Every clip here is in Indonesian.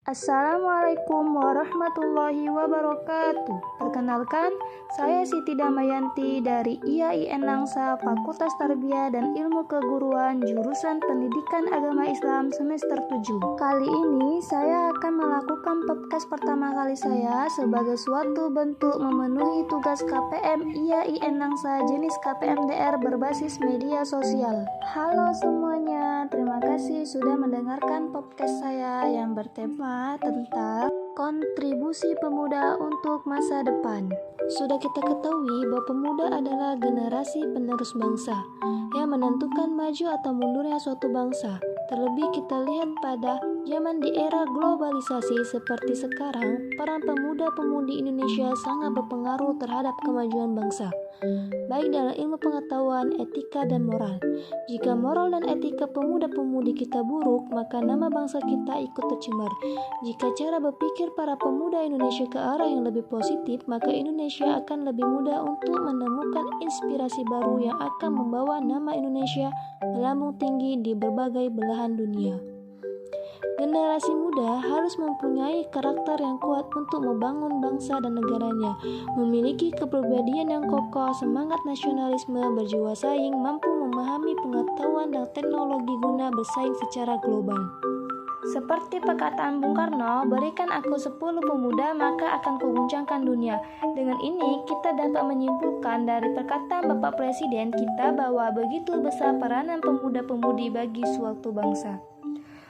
Assalamualaikum warahmatullahi wabarakatuh. Perkenalkan, saya Siti Damayanti dari IAIN Langsa, Fakultas Tarbiyah dan Ilmu Keguruan, jurusan Pendidikan Agama Islam semester 7. Kali ini saya akan melakukan podcast pertama kali saya sebagai suatu bentuk memenuhi tugas KPM IAIN Langsa jenis KPMDR berbasis media sosial. Halo semuanya, terima kasih sudah mendengarkan podcast saya yang bertema tentang kontribusi pemuda untuk masa depan. Sudah kita ketahui bahwa pemuda adalah generasi penerus bangsa yang menentukan maju atau mundurnya suatu bangsa. Terlebih kita lihat pada zaman di era globalisasi seperti sekarang, peran pemuda-pemudi Indonesia sangat berpengaruh terhadap kemajuan bangsa, baik dalam ilmu pengetahuan, etika, dan moral. Jika moral dan etika pemuda-pemudi kita buruk, maka nama bangsa kita ikut tercemar. Jika cara berpikir para pemuda Indonesia ke arah yang lebih positif, maka Indonesia akan lebih mudah untuk menemukan inspirasi baru yang akan membawa nama Indonesia melambung tinggi di berbagai belahan dunia. Generasi muda harus mempunyai karakter yang kuat untuk membangun bangsa dan negaranya, memiliki kepribadian yang kokoh, semangat nasionalisme, berjiwa saing, mampu memahami pengetahuan dan teknologi guna bersaing secara global. Seperti perkataan Bung Karno, berikan aku 10 pemuda maka akan kuguncangkan dunia. Dengan ini kita dapat menyimpulkan dari perkataan Bapak Presiden kita bahwa begitu besar peranan pemuda-pemudi bagi suatu bangsa.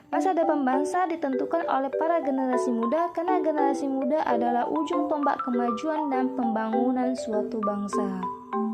Masa depan bangsa ditentukan oleh para generasi muda karena generasi muda adalah ujung tombak kemajuan dan pembangunan suatu bangsa.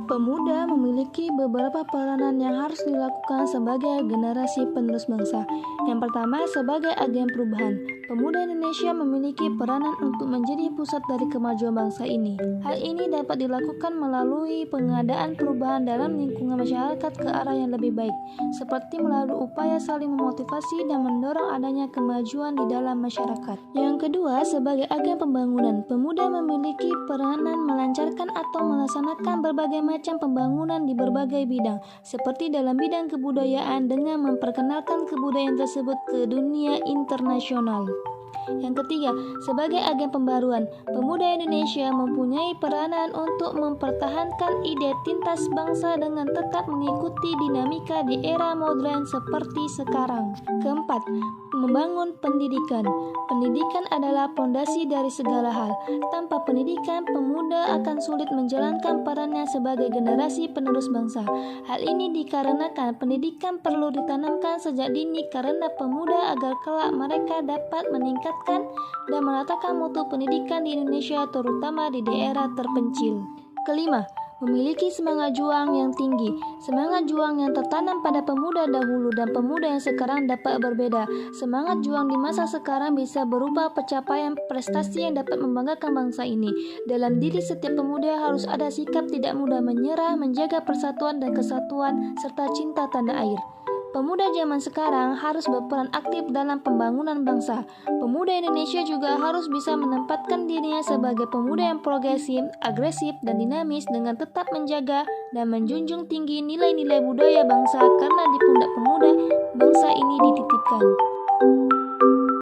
Pemuda memiliki beberapa peranan yang harus dilakukan sebagai generasi penerus bangsa. Yang pertama, sebagai agen perubahan. Pemuda Indonesia memiliki peranan untuk menjadi pusat dari kemajuan bangsa ini. Hal ini dapat dilakukan melalui pengadaan perubahan dalam lingkungan masyarakat ke arah yang lebih baik, seperti melalui upaya saling memotivasi dan mendorong adanya kemajuan di dalam masyarakat. Yang kedua, sebagai agen pembangunan. Pemuda memiliki peranan melancarkan atau melaksanakan berbagai macam pembangunan di berbagai bidang, seperti dalam bidang kebudayaan dengan memperkenalkan kebudayaan tersebut ke dunia internasional. Yang ketiga, sebagai agen pembaruan, pemuda Indonesia mempunyai peranan untuk mempertahankan identitas bangsa dengan tetap mengikuti dinamika di era modern seperti sekarang. Keempat, membangun pendidikan. Pendidikan adalah fondasi dari segala hal. Tanpa pendidikan, pemuda akan sulit menjalankan perannya sebagai generasi penerus bangsa. Hal ini dikarenakan pendidikan perlu ditanamkan sejak dini karena pemuda agar kelak mereka dapat meningkatkan dan menatakan mutu pendidikan di Indonesia terutama di daerah terpencil. Kelima, memiliki semangat juang yang tinggi. Semangat juang yang tertanam pada pemuda dahulu dan pemuda yang sekarang dapat berbeda. Semangat juang di masa sekarang bisa berupa pencapaian prestasi yang dapat membanggakan bangsa ini. Dalam diri setiap pemuda harus ada sikap tidak mudah menyerah, menjaga persatuan dan kesatuan, serta cinta tanah air. Pemuda zaman sekarang harus berperan aktif dalam pembangunan bangsa. Pemuda Indonesia juga harus bisa menempatkan dirinya sebagai pemuda yang progresif, agresif, dan dinamis dengan tetap menjaga dan menjunjung tinggi nilai-nilai budaya bangsa karena di pundak pemuda bangsa ini dititipkan.